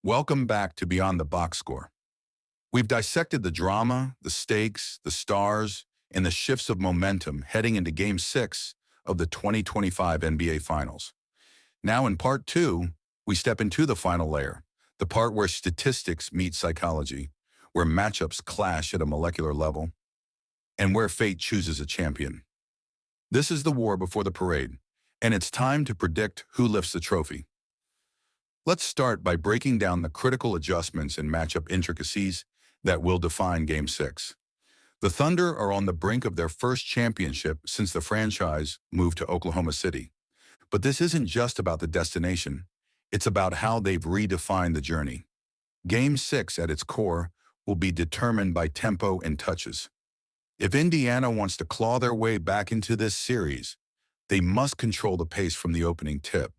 Welcome back to Beyond the Box Score. We've dissected the drama, the stakes, the stars, and the shifts of momentum heading into Game 6 of the 2025 NBA Finals. Now in Part 2, we step into the final layer, the part where statistics meet psychology, where matchups clash at a molecular level, and where fate chooses a champion. This is the war before the parade, and it's time to predict who lifts the trophy. Let's start by breaking down the critical adjustments and matchup intricacies that will define Game 6. The Thunder are on the brink of their first championship since the franchise moved to Oklahoma City. But this isn't just about the destination. It's about how they've redefined the journey. Game 6, at its core, will be determined by tempo and touches. If Indiana wants to claw their way back into this series, they must control the pace from the opening tip.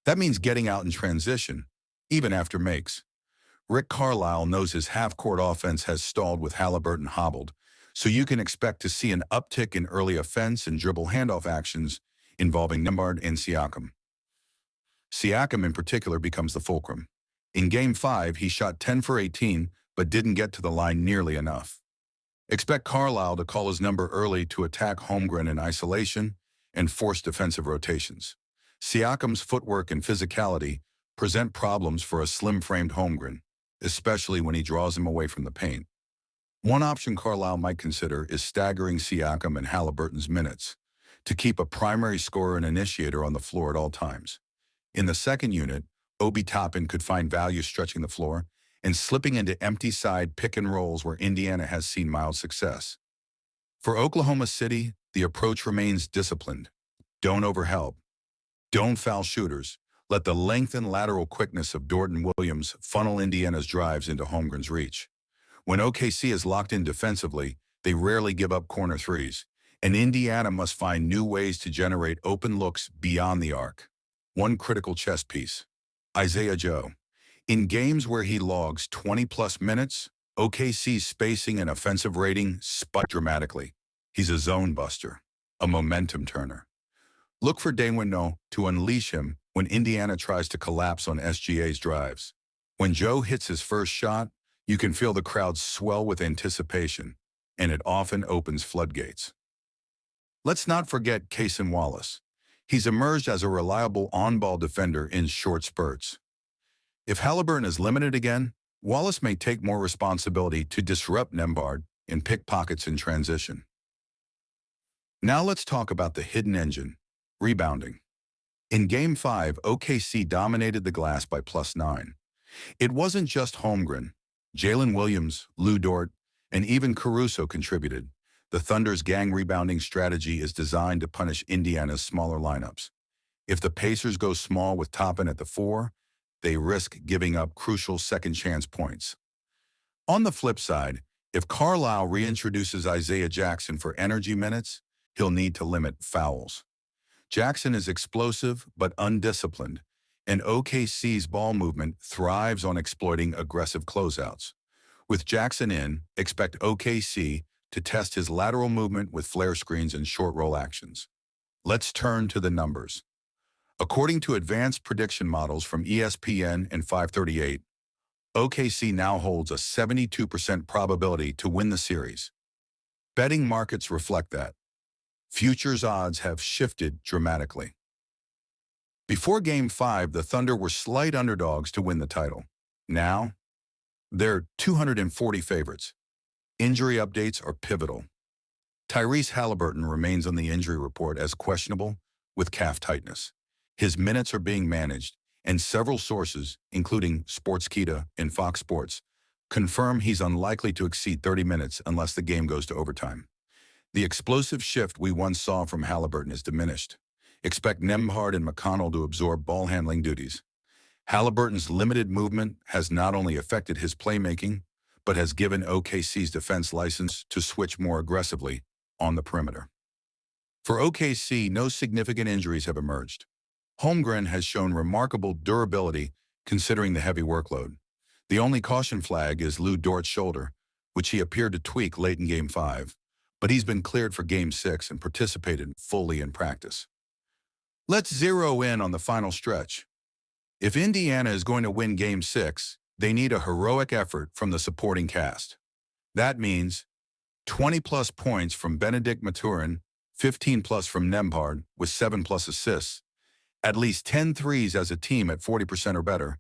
That means getting out in transition, even after makes. Rick Carlisle knows his half-court offense has stalled with Haliburton hobbled, so you can expect to see an uptick in early offense and dribble handoff actions involving Nembhard and Siakam. Siakam in particular becomes the fulcrum. In Game 5, he shot 10 for 18, but didn't get to the line nearly enough. Expect Carlisle to call his number early to attack Holmgren in isolation and force defensive rotations. Siakam's footwork and physicality present problems for a slim-framed Holmgren, especially when he draws him away from the paint. One option Carlisle might consider is staggering Siakam and Haliburton's minutes to keep a primary scorer and initiator on the floor at all times. In the second unit, Obi Toppin could find value stretching the floor and slipping into empty side pick and rolls where Indiana has seen mild success. For Oklahoma City, the approach remains disciplined. Don't overhelp. Don't foul shooters. Let the length and lateral quickness of Dort and Williams funnel Indiana's drives into Holmgren's reach. When OKC is locked in defensively, they rarely give up corner threes, and Indiana must find new ways to generate open looks beyond the arc. One critical chess piece. Isaiah Joe. In games where he logs 20-plus minutes, OKC's spacing and offensive rating spike dramatically. He's a zone buster, a momentum turner. Look for Daewin to unleash him when Indiana tries to collapse on SGA's drives. When Joe hits his first shot, you can feel the crowd swell with anticipation, and it often opens floodgates. Let's not forget Cason Wallace. He's emerged as a reliable on-ball defender in short spurts. If Haliburton is limited again, Wallace may take more responsibility to disrupt Nembhard and pick pockets in transition. Now let's talk about the hidden engine. Rebounding. In Game 5, OKC dominated the glass by +9. It wasn't just Holmgren. Jalen Williams, Lou Dort, and even Caruso contributed. The Thunder's gang rebounding strategy is designed to punish Indiana's smaller lineups. If the Pacers go small with Toppin at the 4, they risk giving up crucial second-chance points. On the flip side, if Carlisle reintroduces Isaiah Jackson for energy minutes, he'll need to limit fouls. Jackson is explosive but undisciplined, and OKC's ball movement thrives on exploiting aggressive closeouts. With Jackson in, expect OKC to test his lateral movement with flare screens and short roll actions. Let's turn to the numbers. According to advanced prediction models from ESPN and 538, OKC now holds a 72% probability to win the series. Betting markets reflect that. Futures odds have shifted dramatically. Before Game 5, the Thunder were slight underdogs to win the title. Now, they're 240 favorites. Injury updates are pivotal. Tyrese Haliburton remains on the injury report as questionable with calf tightness. His minutes are being managed, and several sources, including Sportskeeda and Fox Sports, confirm he's unlikely to exceed 30 minutes unless the game goes to overtime. The explosive shift we once saw from Haliburton is diminished. Expect Nembhard and McConnell to absorb ball-handling duties. Haliburton's limited movement has not only affected his playmaking, but has given OKC's defense license to switch more aggressively on the perimeter. For OKC, no significant injuries have emerged. Holmgren has shown remarkable durability considering the heavy workload. The only caution flag is Lou Dort's shoulder, which he appeared to tweak late in Game 5, but he's been cleared for Game 6 and participated fully in practice. Let's zero in on the final stretch. If Indiana is going to win Game 6, they need a heroic effort from the supporting cast. That means 20-plus points from Benedict Mathurin, 15-plus from Nembhard with 7-plus assists, at least 10 threes as a team at 40% or better,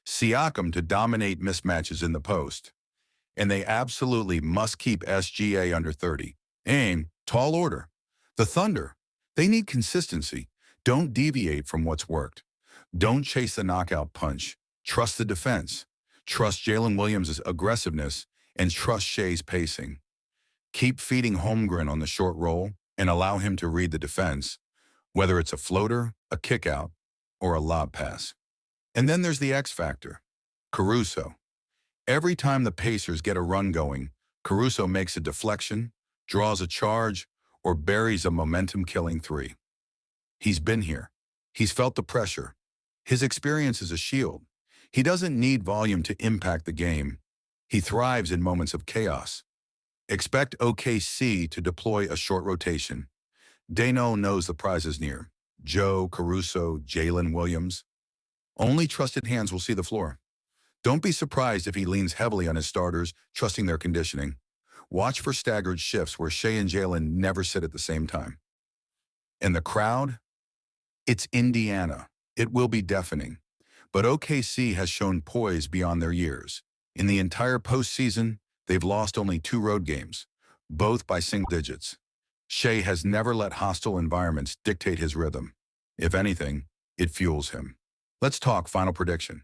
Siakam to dominate mismatches in the post, and they absolutely must keep SGA under 30. Aim, tall order. The Thunder, they need consistency. Don't deviate from what's worked. Don't chase the knockout punch. Trust the defense. Trust Jalen Williams' aggressiveness and trust Shai's pacing. Keep feeding Holmgren on the short roll and allow him to read the defense, whether it's a floater, a kickout, or a lob pass. And then there's the X factor, Caruso. Every time the Pacers get a run going, Caruso makes a deflection, draws a charge, or buries a momentum-killing three. He's been here. He's felt the pressure. His experience is a shield. He doesn't need volume to impact the game. He thrives in moments of chaos. Expect OKC to deploy a short rotation. Dano knows the prize is near. Joe, Caruso, Jalen Williams. Only trusted hands will see the floor. Don't be surprised if he leans heavily on his starters, trusting their conditioning. Watch for staggered shifts where Shai and Jalen never sit at the same time. And the crowd? It's Indiana. It will be deafening. But OKC has shown poise beyond their years. In the entire postseason, they've lost only 2 road games, both by single digits. Shai has never let hostile environments dictate his rhythm. If anything, it fuels him. Let's talk final prediction.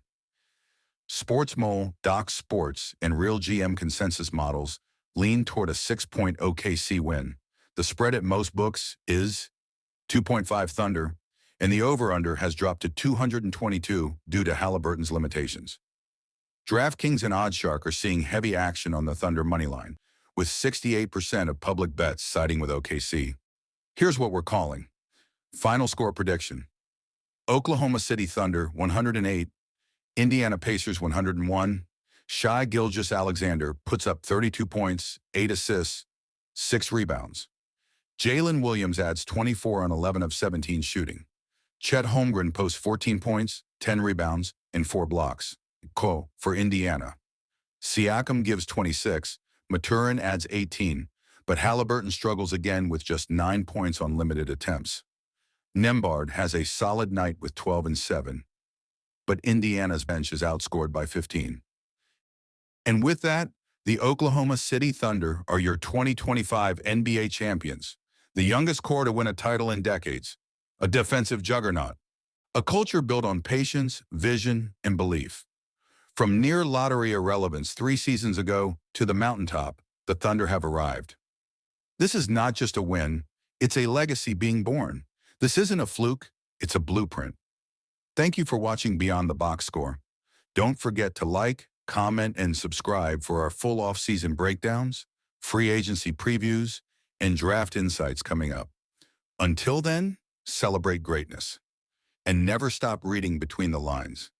SportsMole, Doc Sports, and RealGM consensus models lean toward a 6-point OKC win. The spread at most books is 2.5 Thunder, and the over-under has dropped to 222 due to Haliburton's limitations. DraftKings and OddsShark are seeing heavy action on the Thunder moneyline, with 68% of public bets siding with OKC. Here's what we're calling. Final score prediction. Oklahoma City Thunder 108, Indiana Pacers 101. Shai Gilgeous-Alexander puts up 32 points, 8 assists, 6 rebounds. Jalen Williams adds 24 on 11 of 17 shooting. Chet Holmgren posts 14 points, 10 rebounds, and 4 blocks. For Indiana. Siakam gives 26, Mathurin adds 18, but Haliburton struggles again with just 9 points on limited attempts. Nembhard has a solid night with 12 and 7, but Indiana's bench is outscored by 15. And with that, the Oklahoma City Thunder are your 2025 NBA champions, the youngest core to win a title in decades, a defensive juggernaut, a culture built on patience, vision, and belief. From near lottery irrelevance 3 seasons ago to the mountaintop, the Thunder have arrived. This is not just a win, it's a legacy being born. This isn't a fluke, it's a blueprint. Thank you for watching Beyond the Box Score. Don't forget to like, comment, and subscribe for our full off-season breakdowns, free agency previews, and draft insights coming up. Until then, celebrate greatness. And never stop reading between the lines.